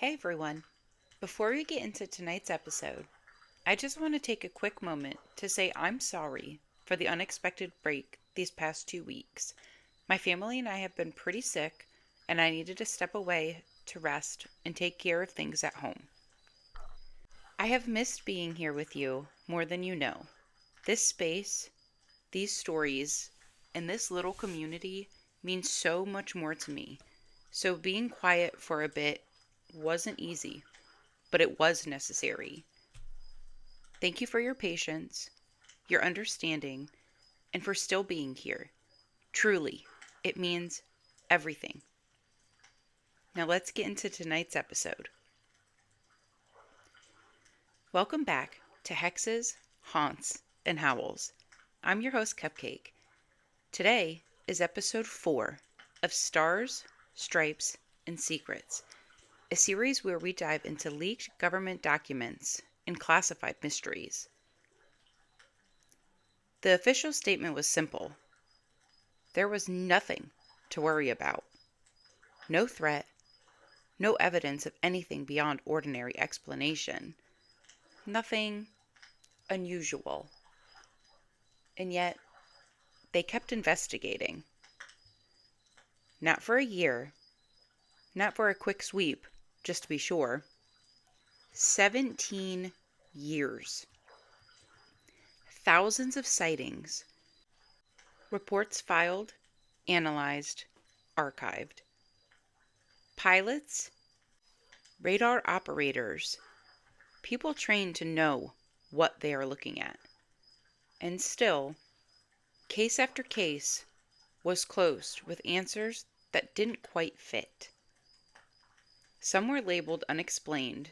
Hey everyone. Before we get into tonight's episode, I just want to take a quick moment to say I'm sorry for the unexpected break these past 2 weeks. My family and I have been pretty sick, and I needed to step away to rest and take care of things at home. I have missed being here with you more than you know. This space, these stories, and this little community means so much more to me. So being quiet for a bit wasn't easy, but it was necessary. Thank you for your patience, your understanding, and for still being here. Truly, it means everything. Now let's get into tonight's episode. Welcome back to Hexes, Haunts, and Howls. I'm your host, Cupcake. Today is episode 4 of Stars, Stripes, and Secrets, a series where we dive into leaked government documents and classified mysteries. The official statement was simple. There was nothing to worry about. No threat, no evidence of anything beyond ordinary explanation. Nothing unusual. And yet, they kept investigating. Not for a year, not for a quick sweep, just to be sure. 17 years. Thousands of sightings. Reports filed, analyzed, archived. Pilots, radar operators, people trained to know what they are looking at. And still, case after case was closed with answers that didn't quite fit. Some were labeled unexplained,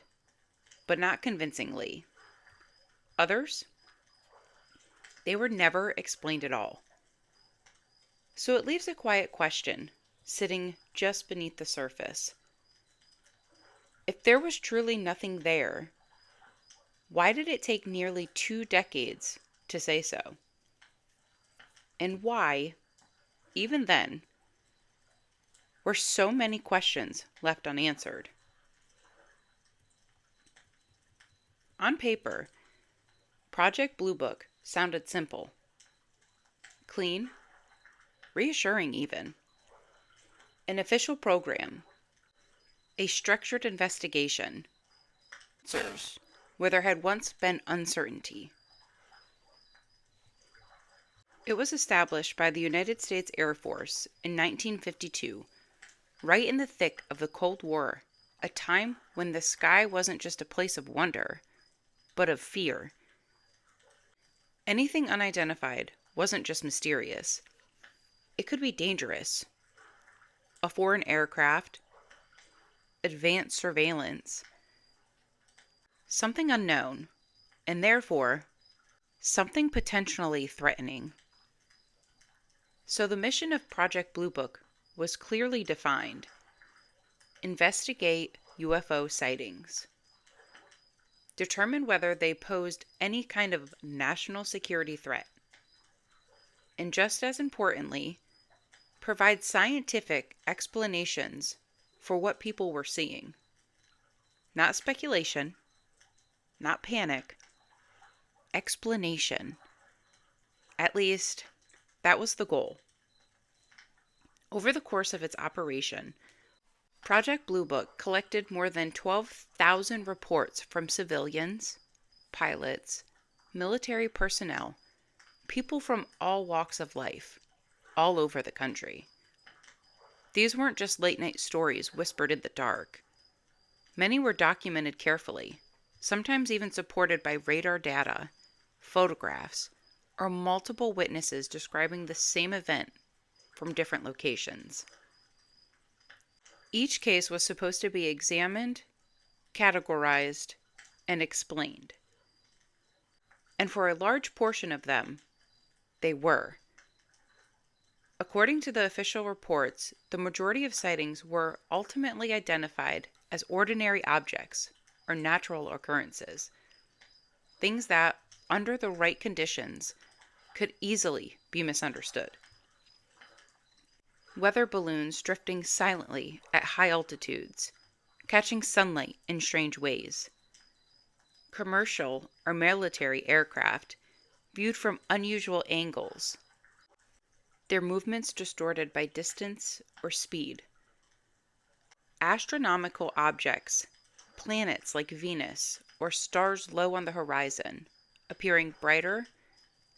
but not convincingly. Others, they were never explained at all. So it leaves a quiet question sitting just beneath the surface. If there was truly nothing there, why did it take nearly 2 decades to say so? And why, even then, were so many questions left unanswered? On paper, Project Blue Book sounded simple, clean, reassuring even. An official program, a structured investigation, answers where there had once been uncertainty. It was established by the United States Air Force in 1952, right in the thick of the Cold War, a time when the sky wasn't just a place of wonder, but of fear. Anything unidentified wasn't just mysterious. It could be dangerous. A foreign aircraft, advanced surveillance, something unknown, and therefore, something potentially threatening. So the mission of Project Blue Book was clearly defined. Investigate UFO sightings. Determine whether they posed any kind of national security threat. And just as importantly, provide scientific explanations for what people were seeing. Not speculation, not panic, explanation. At least, that was the goal. Over the course of its operation, Project Blue Book collected more than 12,000 reports from civilians, pilots, military personnel, people from all walks of life, all over the country. These weren't just late-night stories whispered in the dark. Many were documented carefully, sometimes even supported by radar data, photographs, or multiple witnesses describing the same event from different locations. Each case was supposed to be examined, categorized, and explained. And for a large portion of them, they were. According to the official reports, the majority of sightings were ultimately identified as ordinary objects or natural occurrences, things that, under the right conditions, could easily be misunderstood. Weather balloons drifting silently at high altitudes, catching sunlight in strange ways. Commercial or military aircraft viewed from unusual angles, their movements distorted by distance or speed. Astronomical objects, planets like Venus or stars low on the horizon, appearing brighter,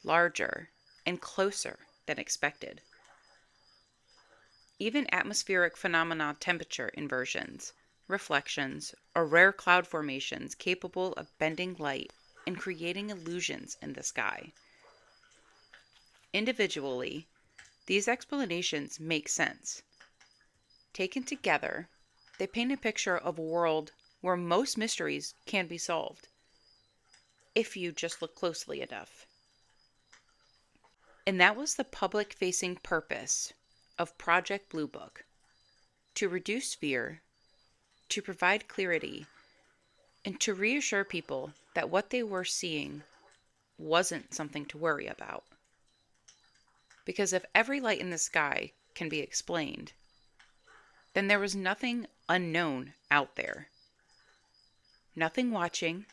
larger, and closer than expected. Even atmospheric phenomena, temperature inversions, reflections, or rare cloud formations capable of bending light and creating illusions in the sky. Individually, these explanations make sense. Taken together, they paint a picture of a world where most mysteries can be solved, if you just look closely enough. And that was the public-facing purpose of Project Blue Book: to reduce fear, to provide clarity, and to reassure people that what they were seeing wasn't something to worry about. Because if every light in the sky can be explained, then there was nothing unknown out there. Nothing watching,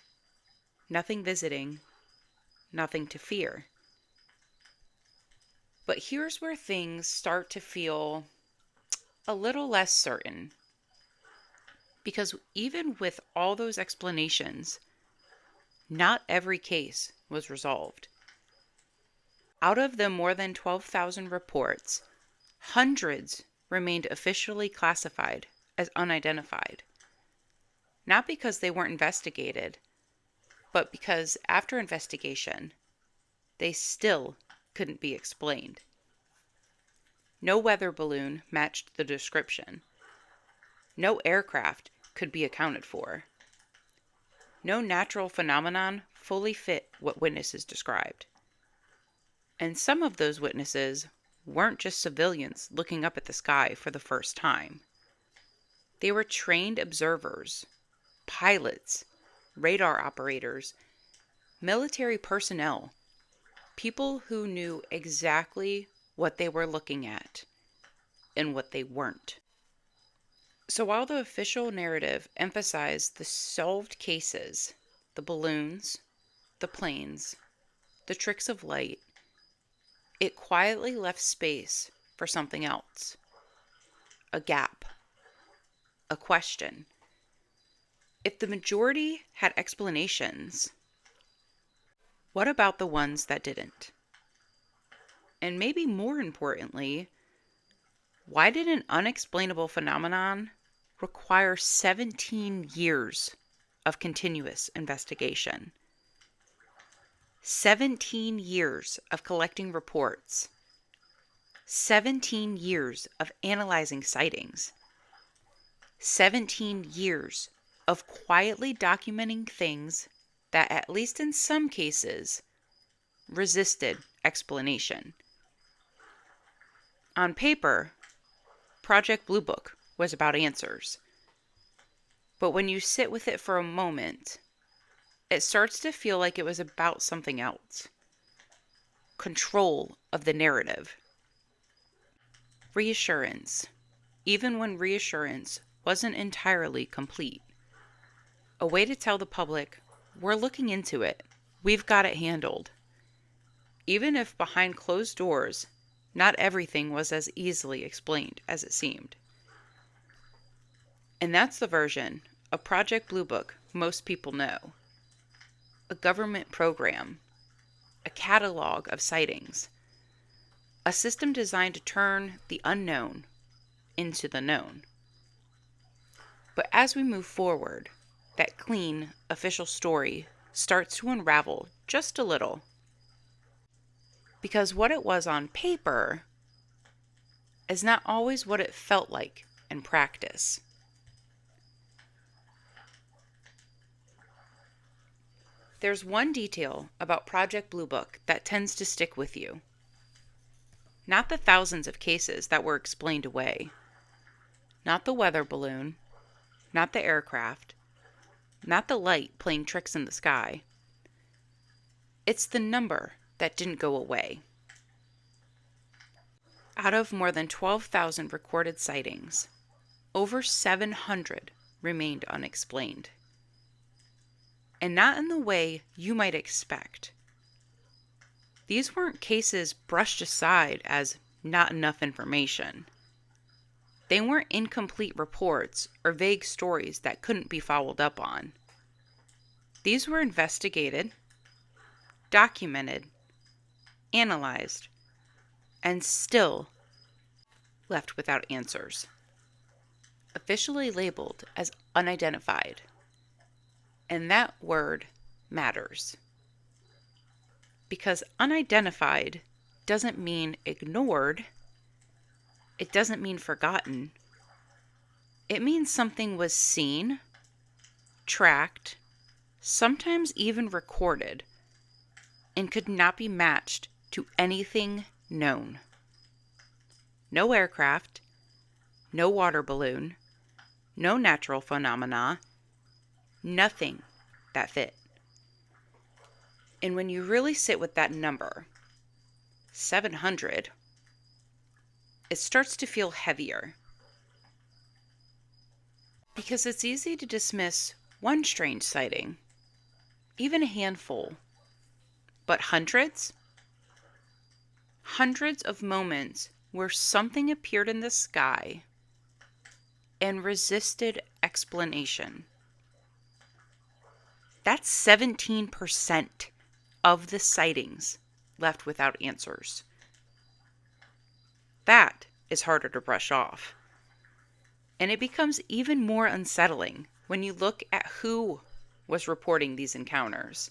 nothing visiting, nothing to fear. But here's where things start to feel a little less certain. Because even with all those explanations, not every case was resolved. Out of the more than 12,000 reports, hundreds remained officially classified as unidentified. Not because they weren't investigated, but because after investigation, they still couldn't be explained. No weather balloon matched the description. No aircraft could be accounted for. No natural phenomenon fully fit what witnesses described. And some of those witnesses weren't just civilians looking up at the sky for the first time. They were trained observers, pilots, radar operators, military personnel, people who knew exactly what they were looking at and what they weren't. So while the official narrative emphasized the solved cases, the balloons, the planes, the tricks of light, it quietly left space for something else. A gap. A question. If the majority had explanations, what about the ones that didn't? And maybe more importantly, why did an unexplainable phenomenon require 17 years of continuous investigation? 17 years of collecting reports, 17 years of analyzing sightings, 17 years of quietly documenting things that, at least in some cases, resisted explanation. On paper, Project Blue Book was about answers. But when you sit with it for a moment, it starts to feel like it was about something else. Control of the narrative. Reassurance, even when reassurance wasn't entirely complete. A way to tell the public, we're looking into it, we've got it handled. Even if behind closed doors, not everything was as easily explained as it seemed. And that's the version of Project Blue Book most people know. A government program, a catalog of sightings, a system designed to turn the unknown into the known. But as we move forward, that clean, official story starts to unravel just a little. Because what it was on paper is not always what it felt like in practice. There's one detail about Project Blue Book that tends to stick with you. Not the thousands of cases that were explained away. Not the weather balloon. Not the aircraft. Not the light playing tricks in the sky. It's the number that didn't go away. Out of more than 12,000 recorded sightings, over 700 remained unexplained. And not in the way you might expect. These weren't cases brushed aside as not enough information. They weren't incomplete reports or vague stories that couldn't be followed up on. These were investigated, documented, analyzed, and still left without answers. Officially labeled as unidentified. And that word matters. Because unidentified doesn't mean ignored. It doesn't mean forgotten. It means something was seen, tracked, sometimes even recorded, and could not be matched to anything known. No aircraft, no water balloon, no natural phenomena, nothing that fit. And when you really sit with that number, 700, it starts to feel heavier. Because it's easy to dismiss one strange sighting, even a handful, but hundreds? Hundreds of moments where something appeared in the sky and resisted explanation. That's 17% of the sightings left without answers. That is harder to brush off. And it becomes even more unsettling when you look at who was reporting these encounters.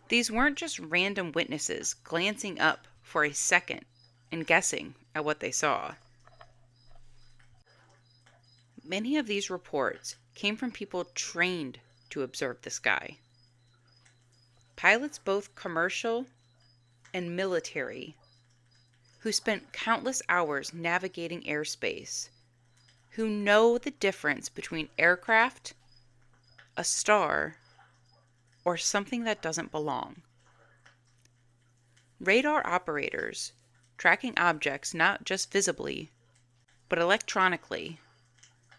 These weren't just random witnesses glancing up for a second and guessing at what they saw. Many of these reports came from people trained to observe the sky. Pilots, both commercial and military, who spent countless hours navigating airspace, who know the difference between aircraft, a star, or something that doesn't belong. Radar operators tracking objects not just visibly, but electronically,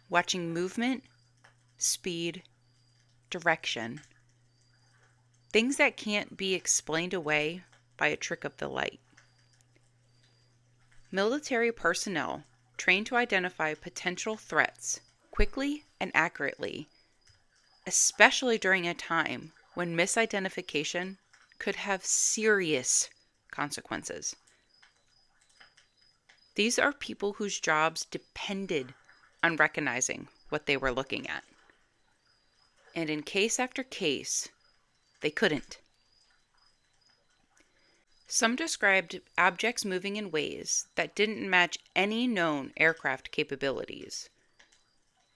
watching movement, speed, direction, things that can't be explained away by a trick of the light. Military personnel trained to identify potential threats quickly and accurately, especially during a time when misidentification could have serious consequences. These are people whose jobs depended on recognizing what they were looking at. And in case after case, they couldn't. Some described objects moving in ways that didn't match any known aircraft capabilities.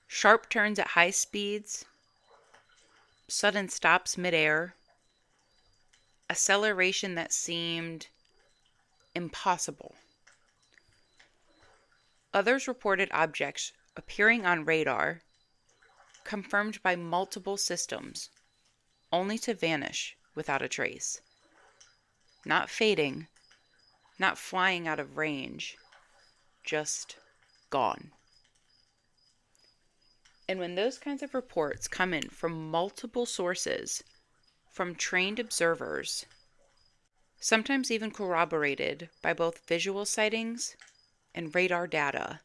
Sharp turns at high speeds, sudden stops midair, acceleration that seemed impossible. Others reported objects appearing on radar, confirmed by multiple systems, only to vanish without a trace. Not fading, not flying out of range, just gone. And when those kinds of reports come in from multiple sources, from trained observers, sometimes even corroborated by both visual sightings and radar data,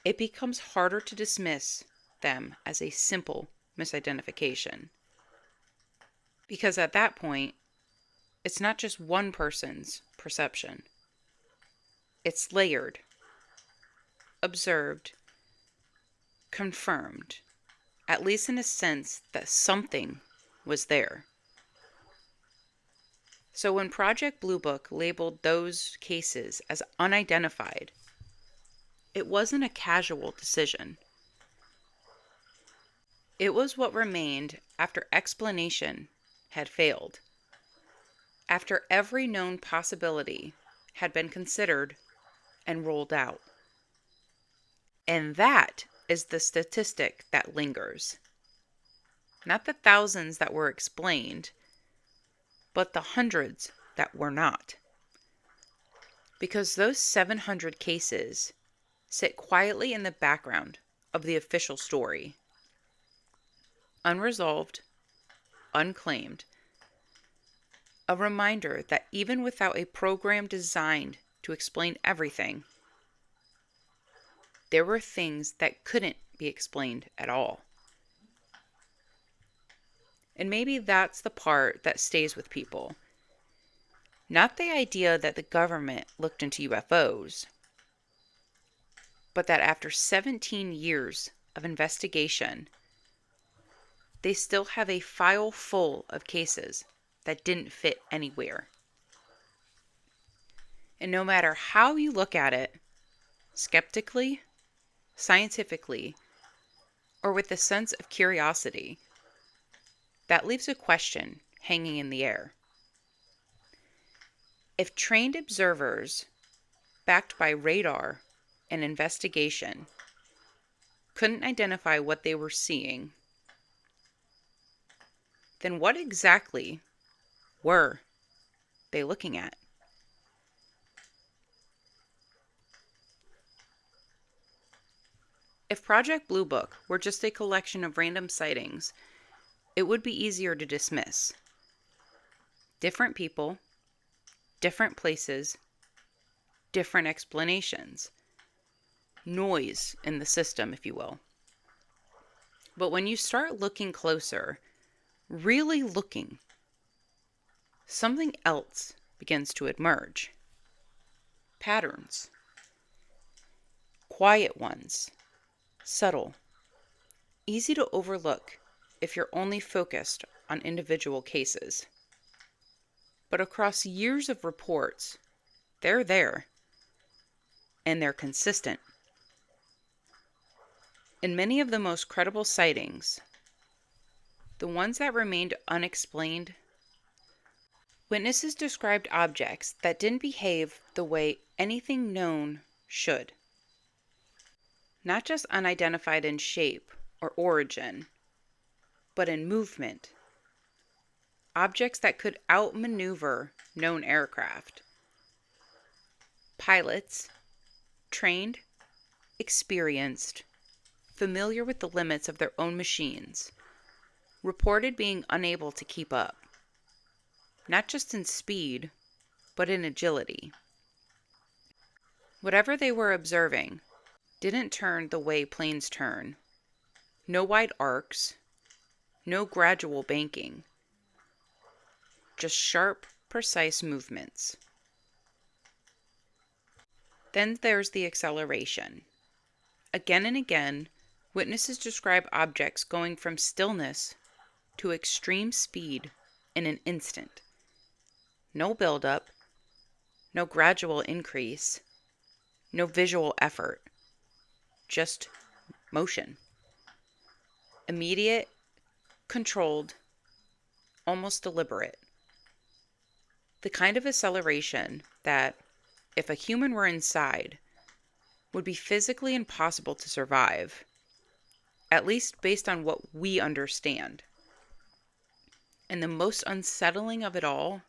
it becomes harder to dismiss them as a simple misidentification. Because at that point, it's not just one person's perception. It's layered, observed, confirmed, at least in a sense that something was there. So when Project Blue Book labeled those cases as unidentified, it wasn't a casual decision. It was what remained after explanation had failed, after every known possibility had been considered and rolled out. And that is the statistic that lingers. Not the thousands that were explained, but the hundreds that were not. Because those 700 cases sit quietly in the background of the official story. Unresolved, unclaimed. A reminder that even without a program designed to explain everything, there were things that couldn't be explained at all. And maybe that's the part that stays with people. Not the idea that the government looked into UFOs, but that after 17 years of investigation, they still have a file full of cases that didn't fit anywhere. And no matter how you look at it, skeptically, scientifically, or with a sense of curiosity, that leaves a question hanging in the air. If trained observers, backed by radar and investigation, couldn't identify what they were seeing, then what exactly were they looking at? If Project Blue Book were just a collection of random sightings, it would be easier to dismiss. Different people, different places, different explanations. Noise in the system, if you will. But when you start looking closer, really looking, something else begins to emerge. Patterns. Quiet ones. Subtle. Easy to overlook if you're only focused on individual cases. But across years of reports, they're there. And they're consistent. In many of the most credible sightings, the ones that remained unexplained, witnesses described objects that didn't behave the way anything known should. Not just unidentified in shape or origin, but in movement. Objects that could outmaneuver known aircraft. Pilots, trained, experienced, familiar with the limits of their own machines, reported being unable to keep up, not just in speed, but in agility. Whatever they were observing didn't turn the way planes turn. No wide arcs, no gradual banking, just sharp, precise movements. Then there's the acceleration. Again and again, witnesses describe objects going from stillness to extreme speed in an instant. No buildup, no gradual increase, no visual effort, just motion. Immediate, controlled, almost deliberate. The kind of acceleration that, if a human were inside, would be physically impossible to survive, at least based on what we understand. And the most unsettling of it all,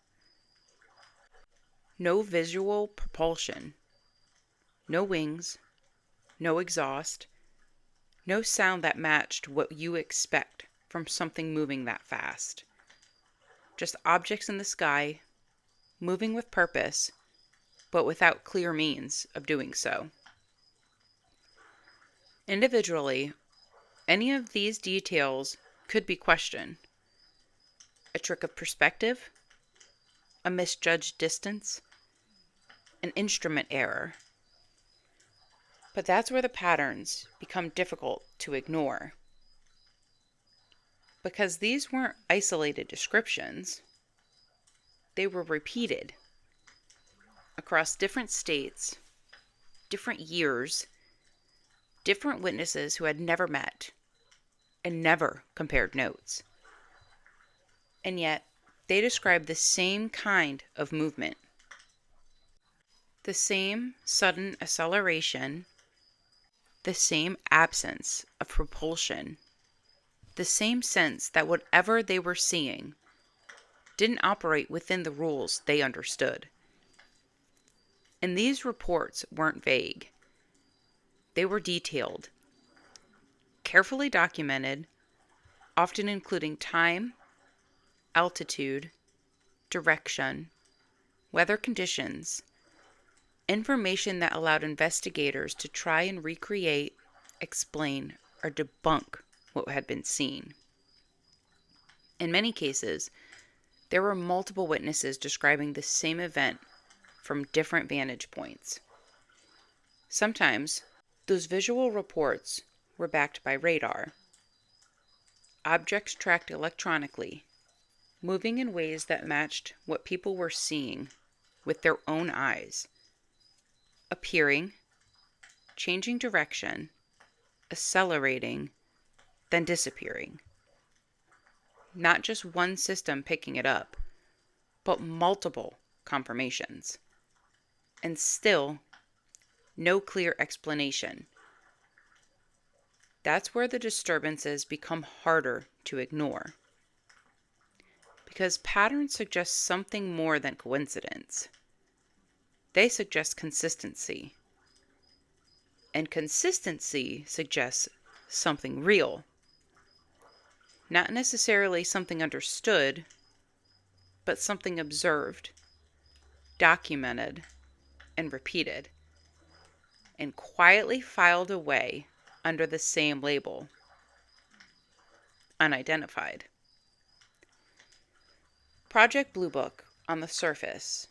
no visual propulsion, no wings, no exhaust, no sound that matched what you expect from something moving that fast. Just objects in the sky, moving with purpose, but without clear means of doing so. Individually, any of these details could be questioned. A trick of perspective, a misjudged distance, an instrument error. But that's where the patterns become difficult to ignore. Because these weren't isolated descriptions, they were repeated across different states, different years, different witnesses who had never met and never compared notes. And yet, they describe the same kind of movement. The same sudden acceleration, the same absence of propulsion, the same sense that whatever they were seeing didn't operate within the rules they understood. And these reports weren't vague. They were detailed, carefully documented, often including time, altitude, direction, weather conditions, information that allowed investigators to try and recreate, explain, or debunk what had been seen. In many cases, there were multiple witnesses describing the same event from different vantage points. Sometimes, those visual reports were backed by radar, objects tracked electronically, moving in ways that matched what people were seeing with their own eyes, appearing, changing direction, accelerating, then disappearing. Not just one system picking it up, but multiple confirmations. And still, no clear explanation. That's where the disturbances become harder to ignore. Because patterns suggest something more than coincidence. They suggest consistency. And consistency suggests something real. Not necessarily something understood, but something observed, documented, and repeated, and quietly filed away under the same label, unidentified. Project Blue Book, on the surface,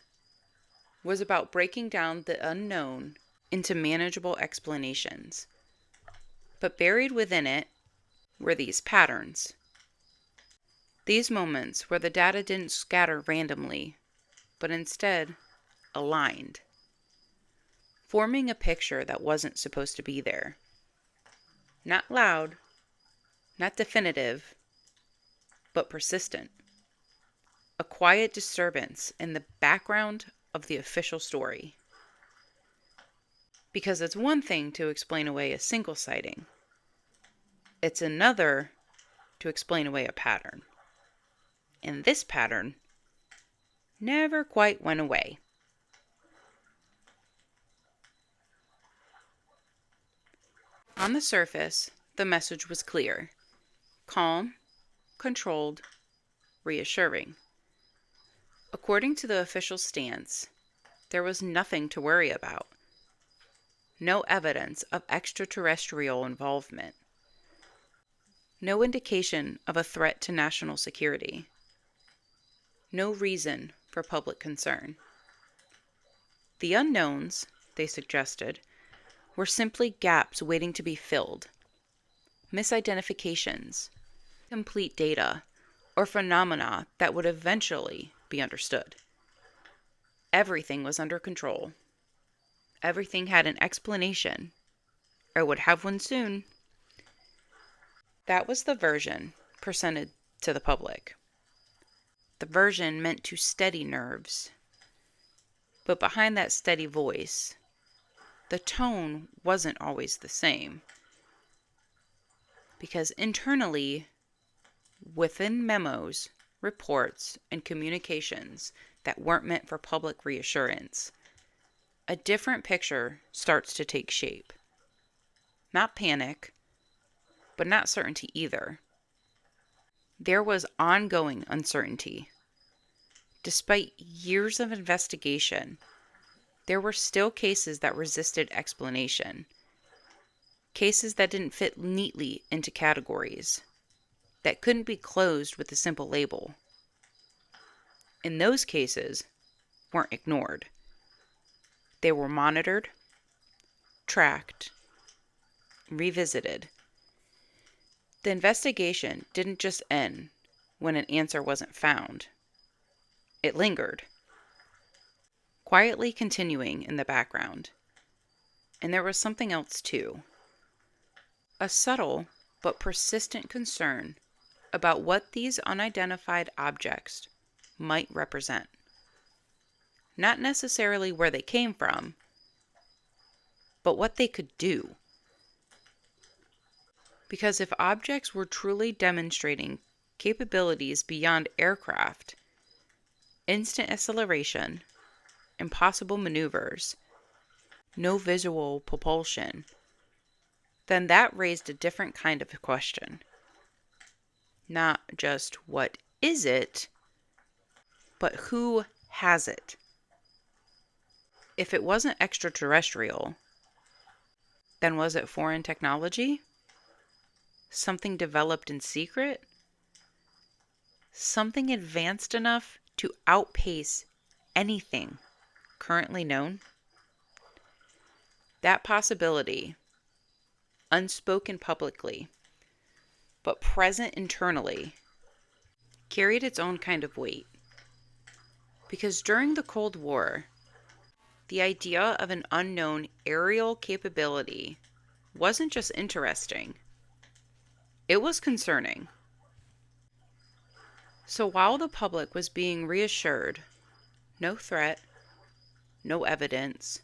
was about breaking down the unknown into manageable explanations. But buried within it were these patterns. These moments where the data didn't scatter randomly, but instead aligned, forming a picture that wasn't supposed to be there. Not loud, not definitive, but persistent. A quiet disturbance in the background of the official story. Because it's one thing to explain away a single sighting. It's another to explain away a pattern. And this pattern never quite went away. On the surface, the message was clear, calm, controlled, reassuring. According to the official stance, there was nothing to worry about. No evidence of extraterrestrial involvement. No indication of a threat to national security. No reason for public concern. The unknowns, they suggested, were simply gaps waiting to be filled, misidentifications, complete data, or phenomena that would eventually be understood. Everything was under control. Everything had an explanation, or would have one soon. That was the version presented to the public. The version meant to steady nerves. But behind that steady voice, the tone wasn't always the same. Because internally, within memos, reports, and communications that weren't meant for public reassurance, a different picture starts to take shape. Not panic, but not certainty either. There was ongoing uncertainty. Despite years of investigation, there were still cases that resisted explanation. Cases that didn't fit neatly into categories, that couldn't be closed with a simple label. And those cases weren't ignored. They were monitored, tracked, revisited. The investigation didn't just end when an answer wasn't found. It lingered, quietly continuing in the background. And there was something else too. A subtle but persistent concern about what these unidentified objects might represent. Not necessarily where they came from, but what they could do. Because if objects were truly demonstrating capabilities beyond aircraft, instant acceleration, impossible maneuvers, no visual propulsion, then that raised a different kind of question. Not just what is it, but who has it? If it wasn't extraterrestrial, then was it foreign technology? Something developed in secret? Something advanced enough to outpace anything currently known? That possibility, unspoken publicly, but present internally, carried its own kind of weight. Because during the Cold War, the idea of an unknown aerial capability wasn't just interesting, it was concerning. So while the public was being reassured, no threat, no evidence,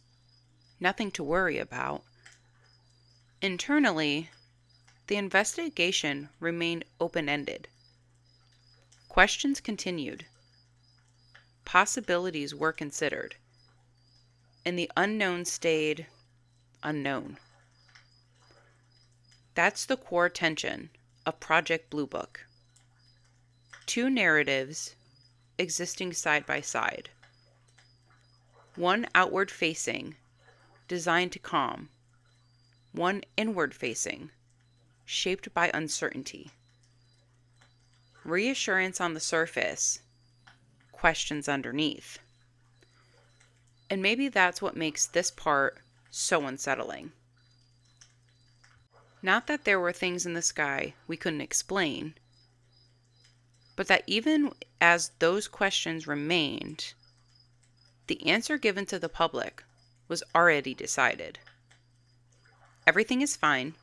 nothing to worry about, internally, the investigation remained open-ended. Questions continued. Possibilities were considered. And the unknown stayed unknown. That's the core tension of Project Blue Book. Two narratives existing side by side. One outward facing, designed to calm. One inward facing, shaped by uncertainty. Reassurance on the surface, questions underneath. And maybe that's what makes this part so unsettling. Not that there were things in the sky we couldn't explain, but that even as those questions remained, the answer given to the public was already decided. Everything is fine.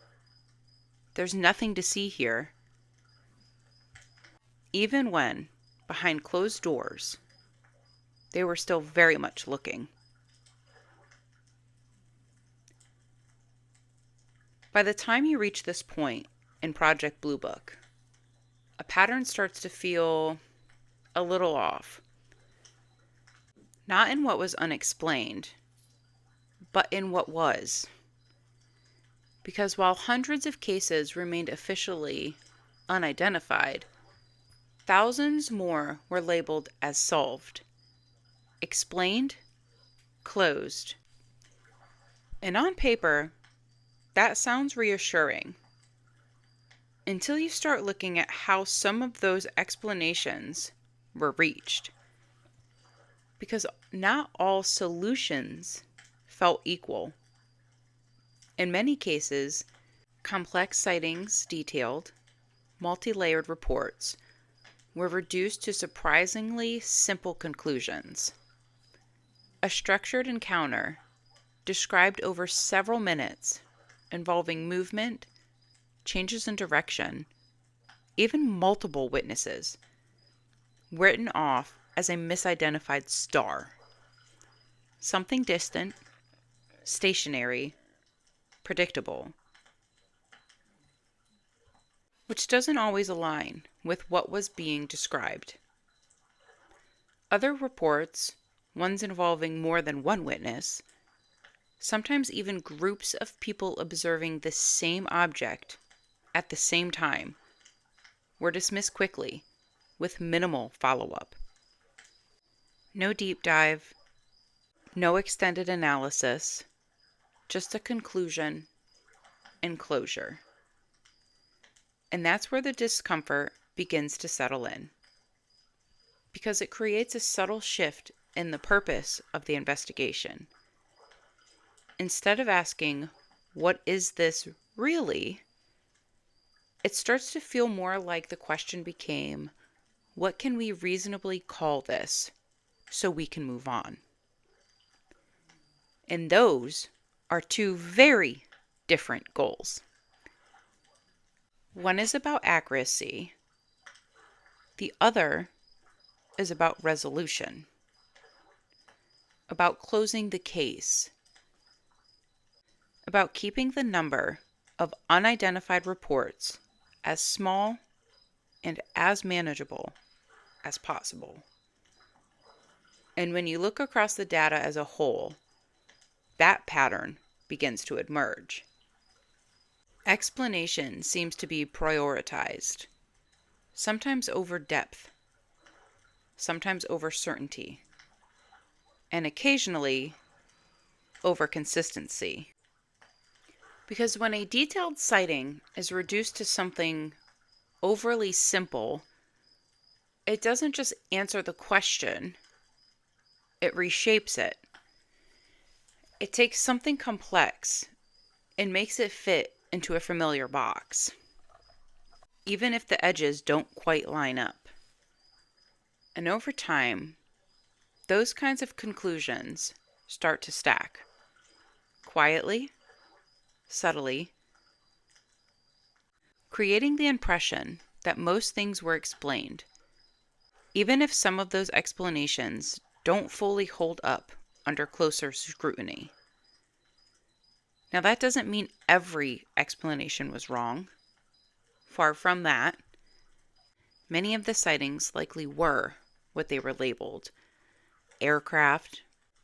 There's nothing to see here. Even when, behind closed doors, they were still very much looking. By the time you reach this point in Project Blue Book, a pattern starts to feel a little off. Not in what was unexplained, but in what was. Because while hundreds of cases remained officially unidentified, thousands more were labeled as solved, explained, closed. And on paper, that sounds reassuring. Until you start looking at how some of those explanations were reached. Because not all solutions felt equal. In many cases, complex sightings detailed, multi-layered reports were reduced to surprisingly simple conclusions. A structured encounter described over several minutes, involving movement, changes in direction, even multiple witnesses, written off as a misidentified star. Something distant, stationary, predictable, which doesn't always align with what was being described. Other reports, ones involving more than one witness, sometimes even groups of people observing the same object at the same time, were dismissed quickly with minimal follow-up. No deep dive, no extended analysis, just a conclusion and closure. And that's where the discomfort begins to settle in, because it creates a subtle shift in the purpose of the investigation. Instead of asking, what is this really? It starts to feel more like the question became, what can we reasonably call this so we can move on? And those are two very different goals. One is about accuracy. The other is about resolution, about closing the case, about keeping the number of unidentified reports as small and as manageable as possible. And when you look across the data as a whole, that pattern begins to emerge. Explanation seems to be prioritized, sometimes over depth, sometimes over certainty, and occasionally over consistency. Because when a detailed sighting is reduced to something overly simple, it doesn't just answer the question, it reshapes it. It takes something complex and makes it fit into a familiar box, even if the edges don't quite line up. And over time, those kinds of conclusions start to stack, quietly, subtly, creating the impression that most things were explained, even if some of those explanations don't fully hold up under closer scrutiny. Now, that doesn't mean every explanation was wrong. Far from that. Many of the sightings likely were what they were labeled: aircraft,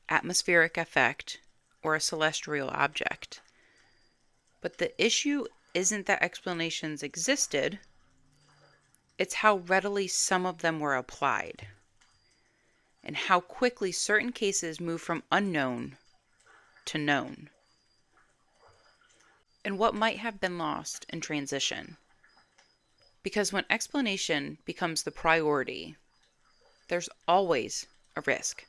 atmospheric effect, or a celestial object. But the issue isn't that explanations existed, it's how readily some of them were applied, and how quickly certain cases move from unknown to known, and what might have been lost in transition. Because when explanation becomes the priority, there's always a risk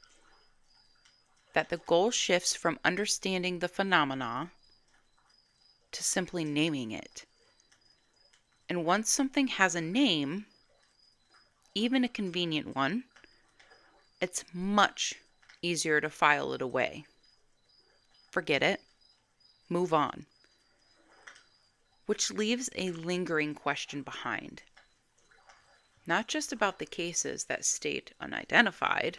that the goal shifts from understanding the phenomena to simply naming it. And once something has a name, even a convenient one, it's much easier to file it away. Forget it, move on. Which leaves a lingering question behind. Not just about the cases that stayed unidentified,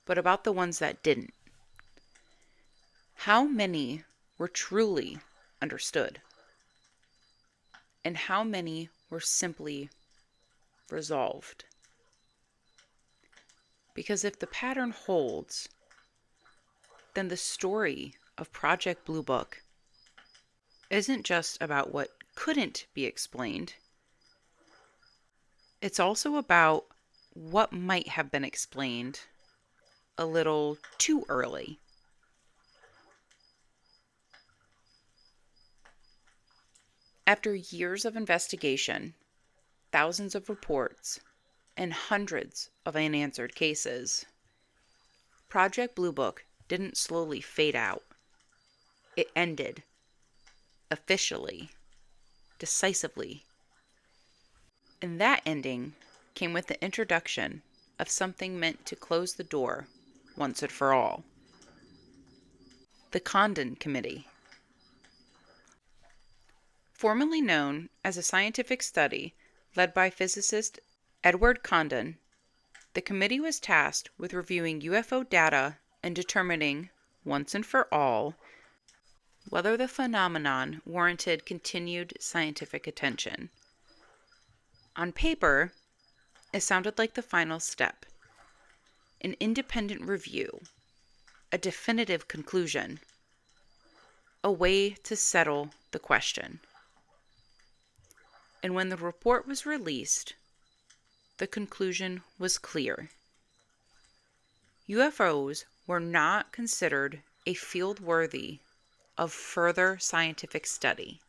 but about the ones that didn't. How many were truly understood? And how many were simply resolved? Because if the pattern holds, then the story of Project Blue Book isn't just about what couldn't be explained. It's also about what might have been explained a little too early. After years of investigation, thousands of reports, and hundreds of unanswered cases, Project Blue Book didn't slowly fade out. It ended. Officially. Decisively. And that ending came with the introduction of something meant to close the door once and for all. The Condon Committee. Formerly known as a scientific study led by physicist Edward Condon, the committee was tasked with reviewing UFO data and determining, once and for all, whether the phenomenon warranted continued scientific attention. On paper, it sounded like the final step, an independent review, a definitive conclusion, a way to settle the question. And when the report was released, the conclusion was clear. UFOs were not considered a field worthy of further scientific study.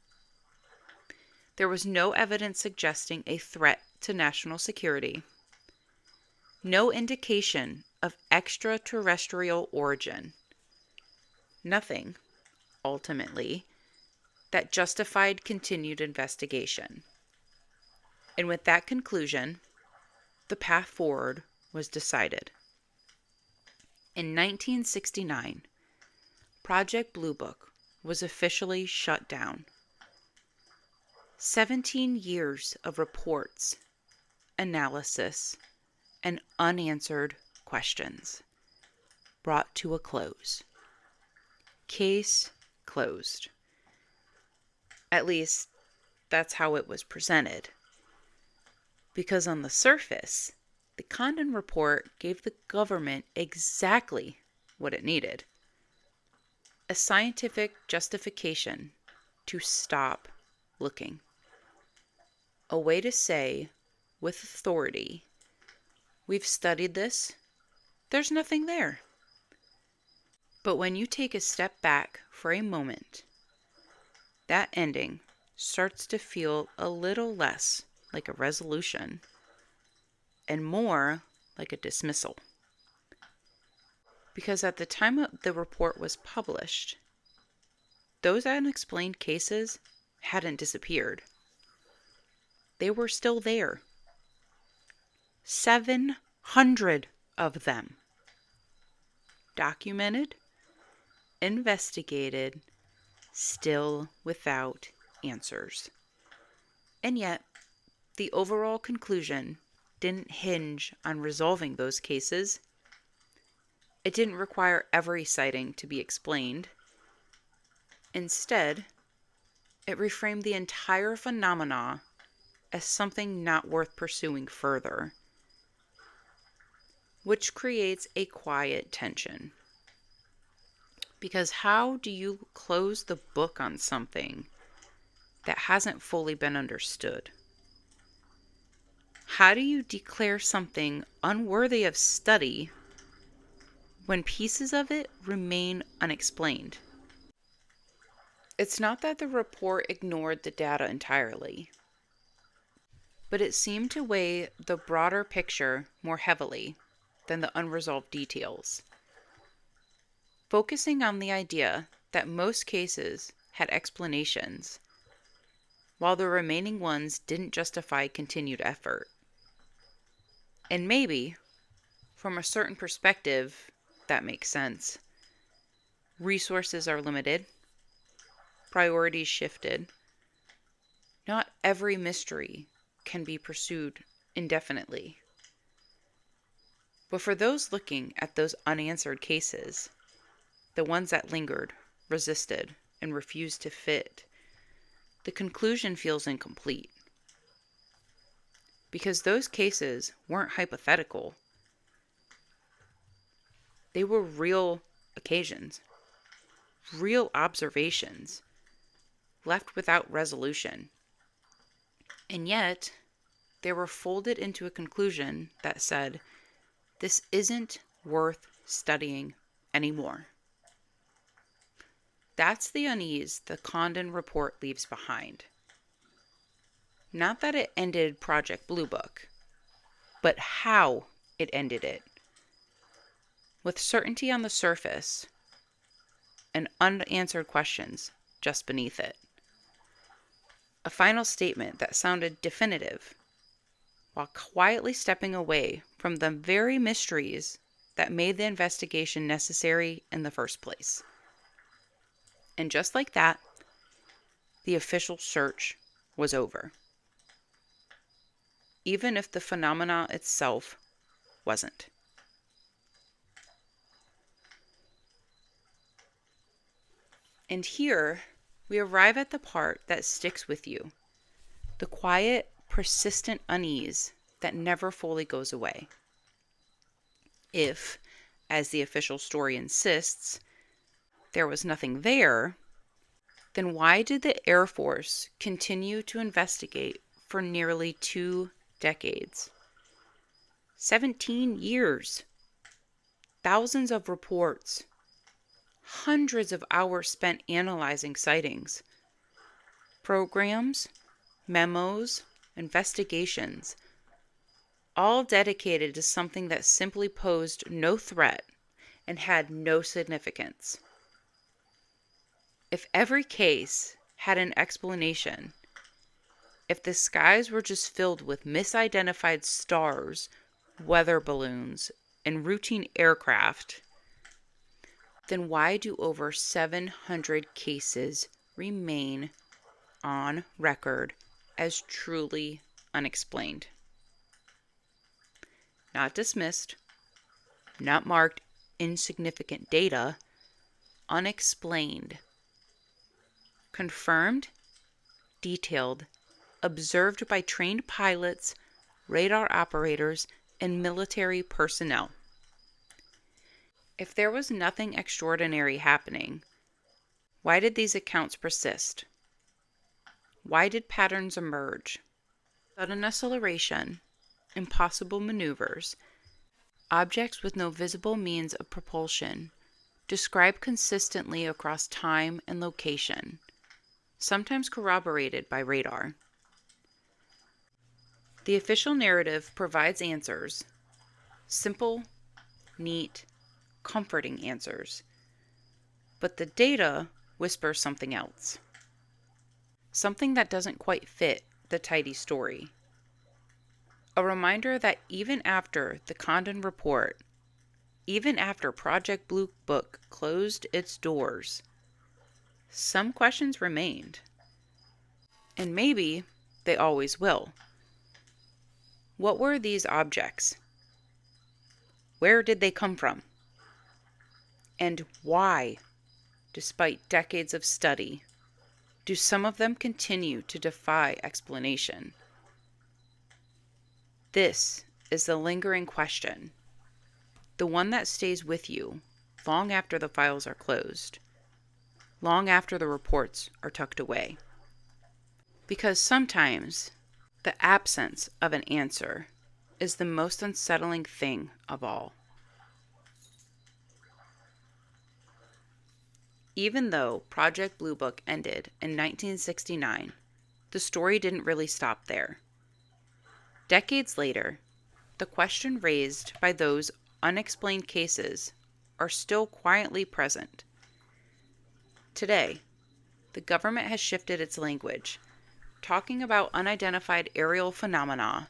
There was no evidence suggesting a threat to national security, no indication of extraterrestrial origin, nothing, ultimately, that justified continued investigation. And with that conclusion, the path forward was decided. In 1969, Project Blue Book was officially shut down. 17 years of reports, analysis, and unanswered questions brought to a close. Case closed. At least, that's how it was presented. Because on the surface, the Condon report gave the government exactly what it needed: a scientific justification to stop looking. A way to say, with authority, we've studied this, there's nothing there. But when you take a step back for a moment, that ending starts to feel a little less like a resolution and more like a dismissal. Because at the time the report was published, those unexplained cases hadn't disappeared. They were still there. 700 of them. Documented, investigated, still without answers. And yet, the overall conclusion didn't hinge on resolving those cases. It didn't require every sighting to be explained. Instead, it reframed the entire phenomena as something not worth pursuing further, which creates a quiet tension. Because how do you close the book on something that hasn't fully been understood? How do you declare something unworthy of study when pieces of it remain unexplained? It's not that the report ignored the data entirely, but it seemed to weigh the broader picture more heavily than the unresolved details, focusing on the idea that most cases had explanations, while the remaining ones didn't justify continued effort. And maybe, from a certain perspective, that makes sense. Resources are limited, priorities shifted. Not every mystery can be pursued indefinitely. But for those looking at those unanswered cases, the ones that lingered, resisted, and refused to fit, the conclusion feels incomplete. Because those cases weren't hypothetical. They were real occasions, real observations, left without resolution. And yet, they were folded into a conclusion that said, this isn't worth studying anymore. That's the unease the Condon report leaves behind. Not that it ended Project Blue Book, but how it ended it. With certainty on the surface and unanswered questions just beneath it. A final statement that sounded definitive, while quietly stepping away from the very mysteries that made the investigation necessary in the first place. And just like that, the official search was over. Even if the phenomena itself wasn't. And here, we arrive at the part that sticks with you. The quiet, persistent unease that never fully goes away. If, as the official story insists, there was nothing there, then why did the Air Force continue to investigate for nearly 2 decades? 17 years. Thousands of reports. Hundreds of hours spent analyzing sightings. Programs, memos, investigations, all dedicated to something that simply posed no threat and had no significance. If every case had an explanation, if the skies were just filled with misidentified stars, weather balloons, and routine aircraft, then why do over 700 cases remain on record as truly unexplained? Not dismissed, not marked insignificant data, unexplained. Confirmed, detailed, observed by trained pilots, radar operators, and military personnel. If there was nothing extraordinary happening, why did these accounts persist? Why did patterns emerge? Sudden acceleration, impossible maneuvers, objects with no visible means of propulsion, described consistently across time and location, sometimes corroborated by radar. The official narrative provides answers, simple, neat, comforting answers. But the data whispers something else. Something that doesn't quite fit the tidy story. A reminder that even after the Condon Report, even after Project Blue Book closed its doors, some questions remained. And maybe they always will. What were these objects? Where did they come from? And why, despite decades of study, do some of them continue to defy explanation? This is the lingering question, the one that stays with you long after the files are closed, long after the reports are tucked away. Because sometimes the absence of an answer is the most unsettling thing of all. Even though Project Blue Book ended in 1969, the story didn't really stop there. Decades later, the question raised by those unexplained cases are still quietly present. Today, the government has shifted its language, talking about unidentified aerial phenomena,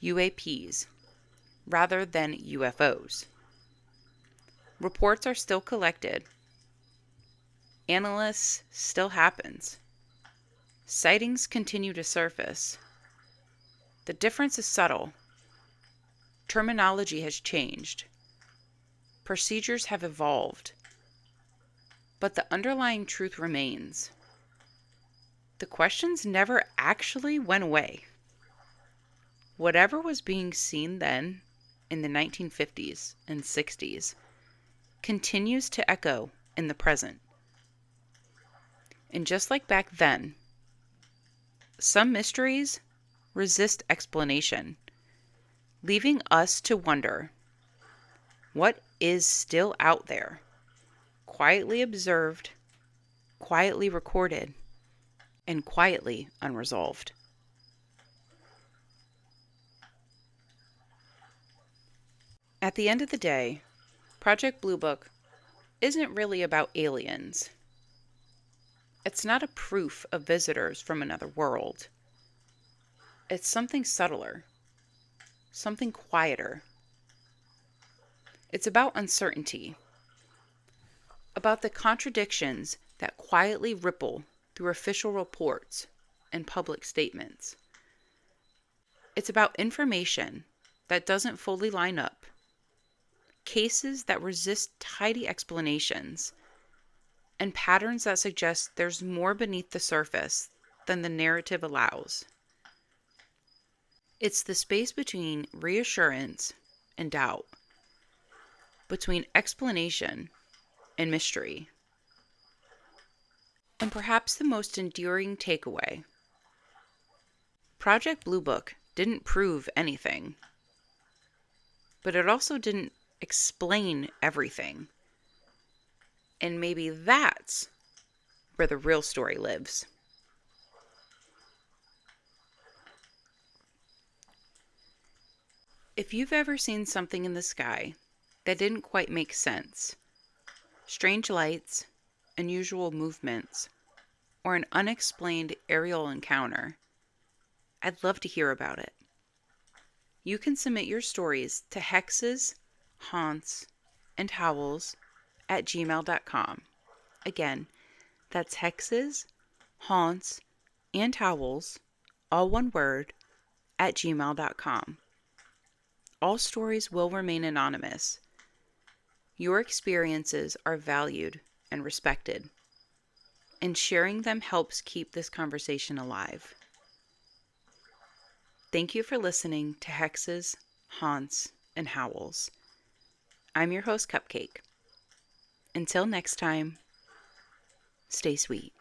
UAPs, rather than UFOs. Reports are still collected. Analysis still happens. Sightings continue to surface. The difference is subtle. Terminology has changed. Procedures have evolved. But the underlying truth remains. The questions never actually went away. Whatever was being seen then, in the 1950s and 60s, continues to echo in the present. And just like back then, some mysteries resist explanation, leaving us to wonder what is still out there, quietly observed, quietly recorded, and quietly unresolved. At the end of the day, Project Blue Book isn't really about aliens. It's not a proof of visitors from another world. It's something subtler, something quieter. It's about uncertainty, about the contradictions that quietly ripple through official reports and public statements. It's about information that doesn't fully line up, cases that resist tidy explanations, and patterns that suggest there's more beneath the surface than the narrative allows. It's the space between reassurance and doubt, between explanation and mystery. And perhaps the most enduring takeaway: Project Blue Book didn't prove anything, but it also didn't explain everything. And maybe that's where the real story lives. If you've ever seen something in the sky that didn't quite make sense, strange lights, unusual movements, or an unexplained aerial encounter, I'd love to hear about it. You can submit your stories to hexes, haunts, and howls at gmail.com. Again, that's hexes, haunts, and howls, all one word, at gmail.com. All stories will remain anonymous. Your experiences are valued and respected, and sharing them helps keep this conversation alive. Thank you for listening to Hexes, Haunts, and Howls. I'm your host, Cupcake. Until next time, stay sweet.